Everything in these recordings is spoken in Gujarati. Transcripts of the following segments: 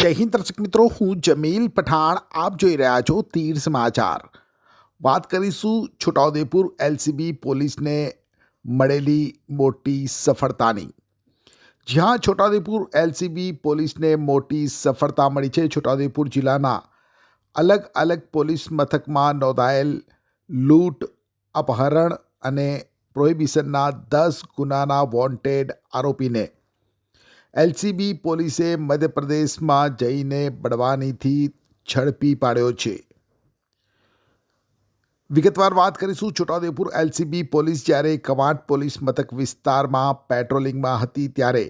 જય હિન્દ દર્શક મિત્રો, હું જમીલ પઠાણ. આપ જોઈ રહ્યા છો તીર સમાચાર. વાત કરીશું છોટાઉદેપુર એલસીબી પોલીસને મળેલી મોટી સફળતાની. જ્યાં છોટાઉદેપુર એલસીબી પોલીસને મોટી સફળતા મળી છે. છોટાઉદેપુર જિલ્લાના અલગ અલગ પોલીસ મથકમાં નોંધાયેલ લૂંટ, અપહરણ અને પ્રોહિબિશનના 10 ગુનાના વોન્ટેડ આરોપીને એલસીબી પોલીસે મધ્યપ્રદેશમાં જઈને બડવાનીથી ઝડપી પાડ્યો છે. વિગતવાર વાત કરીશું. છોટાઉદેપુર એલસીબી પોલીસ જ્યારે કવાંટ પોલીસ મથક વિસ્તારમાં પેટ્રોલિંગમાં હતી ત્યારે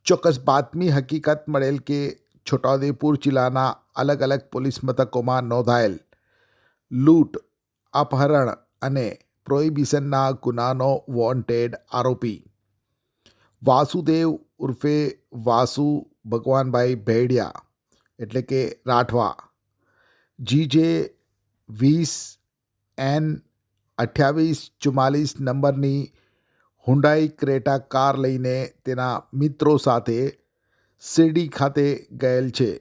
ચોક્કસ બાતમી હકીકત મળેલ કે છોટાઉદેપુર જિલ્લાના અલગ અલગ પોલીસ મથકોમાં નોંધાયેલ લૂંટ, અપહરણ અને પ્રોહિબિશનના ગુનાનો વોન્ટેડ આરોપી વાસુદેવ ઉર્ફે વાસુ ભગવાનભાઈ ભેડિયા એટલે કે રાઠવા, GJ 20N2844 નંબરની હુન્ડાઈ ક્રેટા કાર લઈને તેના મિત્રો સાથે શિરડી ખાતે ગયેલ છે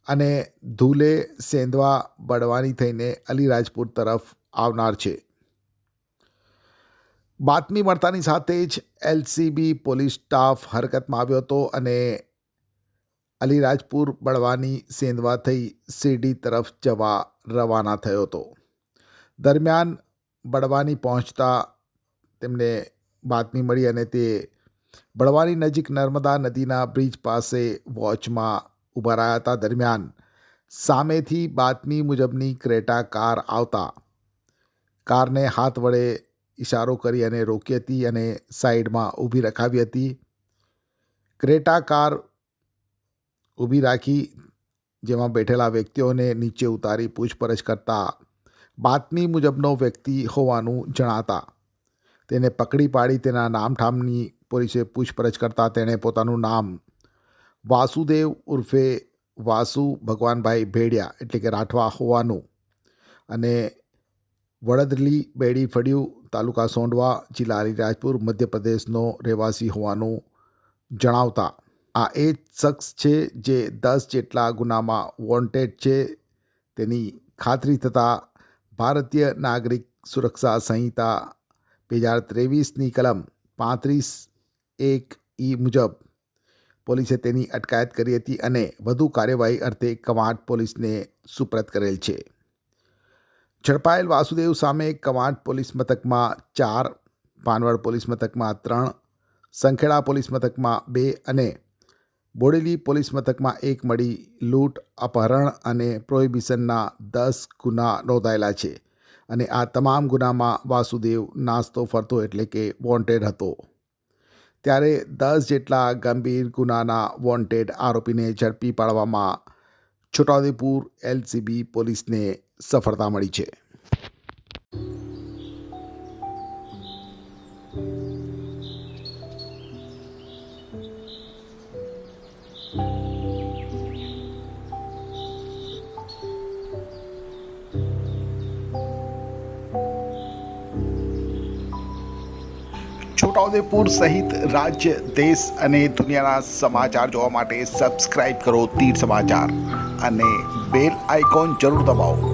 અને ધુલે, સેંધવા, બડવાની થઈને અલીરાજપુર તરફ આવનાર છે. બાતમી મળતાની સાથે જ એલસીબી પોલીસ સ્ટાફ હરકતમાં આવ્યો હતો અને અલીરાજપુર, બડવાની, સેંધવા થઈ શિરડી તરફ જવા રવાના થયો હતો. દરમિયાન બડવાની પહોંચતા તેમને બાતમી મળી અને તે બડવાની નજીક નર્મદા નદીના બ્રિજ પાસે વોચમાં ઊભા રહ્યા હતા. દરમિયાન સામેથી બાતમી મુજબની ક્રેટા કાર આવતા કારને હાથ વડે ઇશારો કરી અને રોકી હતી અને સાઈડમાં ઊભી રખાવી હતી. ક્રેટા કાર ઊભી રાખી જેમાં બેઠેલા વ્યક્તિઓને નીચે ઉતારી પૂછપરછ કરતા બાતમી મુજબનો વ્યક્તિ હોવાનું જણાતા તેને પકડી પાડી તેના નામઠામની પોલીસે પૂછપરછ કરતા તેણે પોતાનું નામ વાસુદેવ ઉર્ફે વાસુ ભગવાનભાઈ ભેડિયા એટલે કે રાઠવા હોવાનું અને વડદલી બેડી ફળિયું, તાલુકા સોંડવા, જિલ્લા અલીરાજપુર, મધ્યપ્રદેશનો રહેવાસી હોવાનું જણાવતા આ એ જ શખ્સ છે જે 10 જેટલા ગુનામાં વોન્ટેડ છે તેની ખાતરી થતાં ભારતીય નાગરિક સુરક્ષા સંહિતા 2023ની કલમ 35(1) મુજબ પોલીસે તેની અટકાયત કરી હતી અને વધુ કાર્યવાહી અર્થે કવાંટ પોલીસને સુપરત કરેલ છે. ઝડપાયેલ વાસુદેવ સામે કવાંટ પોલીસ મથકમાં 4, પાનવડ પોલીસ મથકમાં 3, સંખેડા પોલીસ મથકમાં 2 અને બોડેલી પોલીસ મથકમાં 1 મળી લૂંટ, અપહરણ અને પ્રોહિબિશનના 10 ગુના નોંધાયેલા છે અને આ તમામ ગુનામાં વાસુદેવ નાસ્તો ફરતો એટલે કે વોન્ટેડ હતો. ત્યારે 10 જેટલા ગંભીર ગુનાના વોન્ટેડ આરોપીને ઝડપી પાડવામાં છોટાઉદેપુર એલસીબી પોલીસને સફળતા મળી છે. છોટાઉદેપુર સહિત રાજ્ય, દેશ અને દુનિયાના સમાચાર જોવા માટે સબસ્ક્રાઇબ કરો તીર સમાચાર અને બેલ આઇકોન જરૂર દબાવો.